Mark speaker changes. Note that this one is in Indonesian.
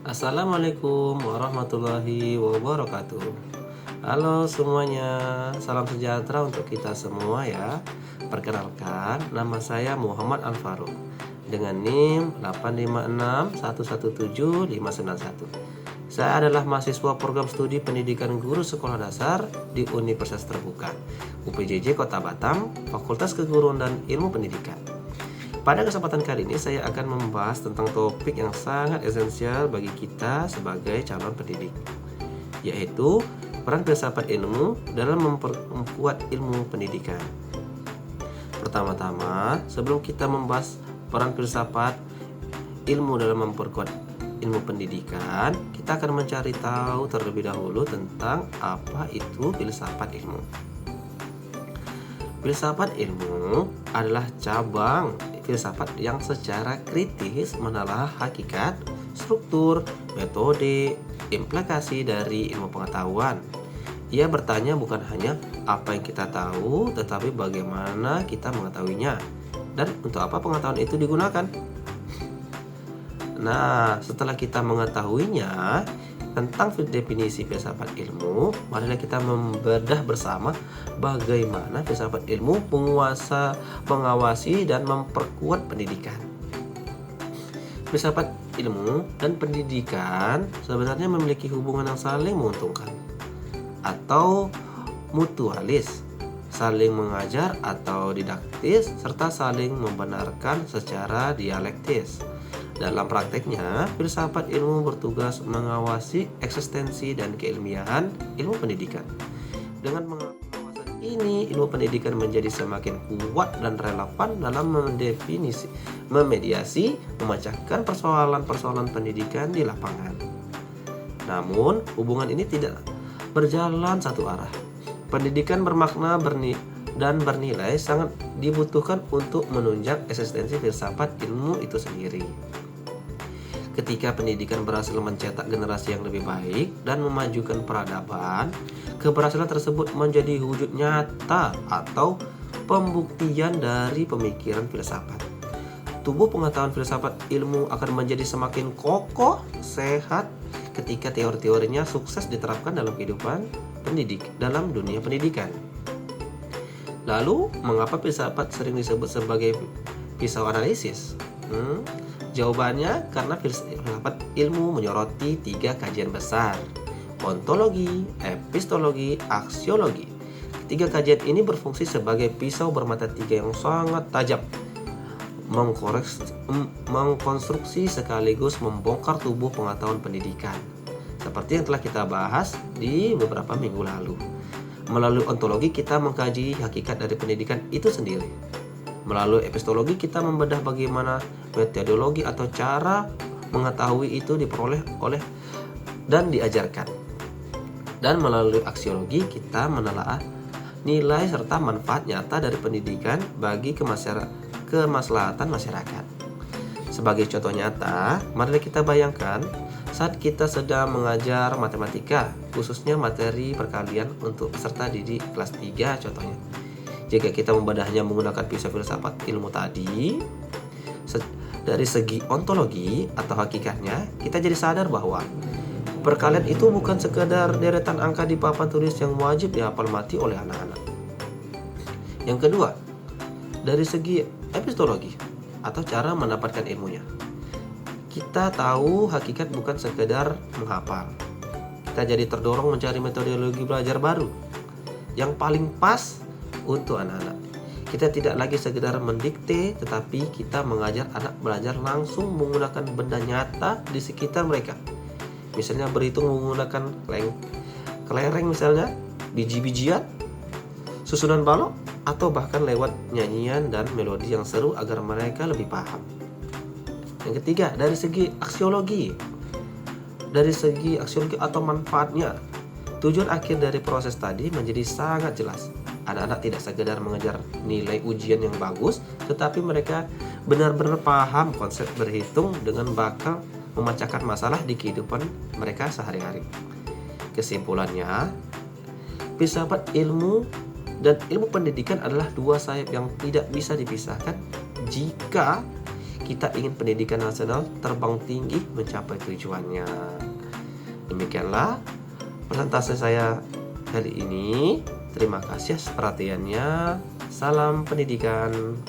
Speaker 1: Assalamualaikum warahmatullahi wabarakatuh. Halo semuanya, salam sejahtera untuk kita semua ya. Perkenalkan, nama saya Muhammad Al-Faruq dengan NIM 856117591. Saya adalah mahasiswa program studi pendidikan guru sekolah dasar di Universitas Terbuka UPJJ Kota Batam, Fakultas Keguruan dan Ilmu Pendidikan. Pada kesempatan kali ini saya akan membahas tentang topik yang sangat esensial bagi kita sebagai calon pendidik, yaitu peran filsafat ilmu dalam memperkuat ilmu pendidikan. Pertama-tama, sebelum kita membahas peran filsafat ilmu dalam memperkuat ilmu pendidikan, kita akan mencari tahu terlebih dahulu tentang apa itu filsafat ilmu. Filsafat ilmu adalah cabang filsafat yang secara kritis menelaah hakikat, struktur, metode, implikasi dari ilmu pengetahuan. Ia bertanya bukan hanya apa yang kita tahu, tetapi bagaimana kita mengetahuinya dan untuk apa pengetahuan itu digunakan. Nah, setelah kita mengetahuinya tentang definisi filsafat ilmu, marilah kita membedah bersama bagaimana filsafat ilmu mengawasi dan memperkuat pendidikan. Filsafat ilmu dan pendidikan sebenarnya memiliki hubungan yang saling menguntungkan atau mutualis, saling mengajar atau didaktis, serta saling membenarkan secara dialektis. Dalam prakteknya, filsafat ilmu bertugas mengawasi eksistensi dan keilmiahan ilmu pendidikan. Dengan pengawasan ini, ilmu pendidikan menjadi semakin kuat dan relevan dalam mendefinisi, memediasi, memecahkan persoalan-persoalan pendidikan di lapangan. Namun, hubungan ini tidak berjalan satu arah. Pendidikan bermakna dan bernilai sangat dibutuhkan untuk menunjang eksistensi filsafat ilmu itu sendiri. Ketika pendidikan berhasil mencetak generasi yang lebih baik dan memajukan peradaban, keberhasilan tersebut menjadi wujud nyata atau pembuktian dari pemikiran filsafat. Tubuh pengetahuan filsafat ilmu akan menjadi semakin kokoh, sehat ketika teori-teorinya sukses diterapkan dalam kehidupan dalam dunia pendidikan. Lalu, mengapa filsafat sering disebut sebagai pisau analisis? Jawabannya karena filsafat ilmu menyoroti 3 kajian besar: ontologi, epistologi, aksiologi. Ketiga kajian ini berfungsi sebagai pisau bermata 3 yang sangat tajam, mengkonstruksi sekaligus membongkar tubuh pengetahuan pendidikan, seperti yang telah kita bahas di beberapa minggu lalu. Melalui ontologi kita mengkaji hakikat dari pendidikan itu sendiri. Melalui epistologi kita membedah bagaimana metodologi atau cara mengetahui itu diperoleh oleh dan diajarkan. Dan melalui aksiologi kita menelaah nilai serta manfaat nyata dari pendidikan bagi kemaslahatan masyarakat. Sebagai contoh nyata, mari kita bayangkan saat kita sedang mengajar matematika, khususnya materi perkalian untuk peserta didik kelas 3 contohnya. Jika kita membedahnya menggunakan pisau filsafat ilmu tadi, dari segi ontologi atau hakikatnya, kita jadi sadar bahwa perkalian itu bukan sekadar deretan angka di papan tulis yang wajib dihafal mati oleh anak-anak. Yang kedua, dari segi epistologi atau cara mendapatkan ilmunya, kita tahu hakikat bukan sekedar menghafal. Kita jadi terdorong mencari metodologi belajar baru yang paling pas untuk anak-anak. Kita tidak lagi sekedar mendikte, tetapi kita mengajar anak belajar langsung menggunakan benda nyata di sekitar mereka. Misalnya berhitung menggunakan kelereng misalnya, biji-bijian, susunan balok, atau bahkan lewat nyanyian dan melodi yang seru agar mereka lebih paham. Yang ketiga, dari segi aksiologi. Dari segi aksiologi atau manfaatnya, tujuan akhir dari proses tadi menjadi sangat jelas. Anak-anak tidak sekedar mengejar nilai ujian yang bagus, tetapi mereka benar-benar paham konsep berhitung dengan bakal memecahkan masalah di kehidupan mereka sehari-hari. Kesimpulannya, filsafat ilmu dan ilmu pendidikan adalah dua sayap yang tidak bisa dipisahkan jika kita ingin pendidikan nasional terbang tinggi mencapai tujuannya. Demikianlah presentasi saya hari ini. Terima kasih atas perhatiannya. Salam pendidikan.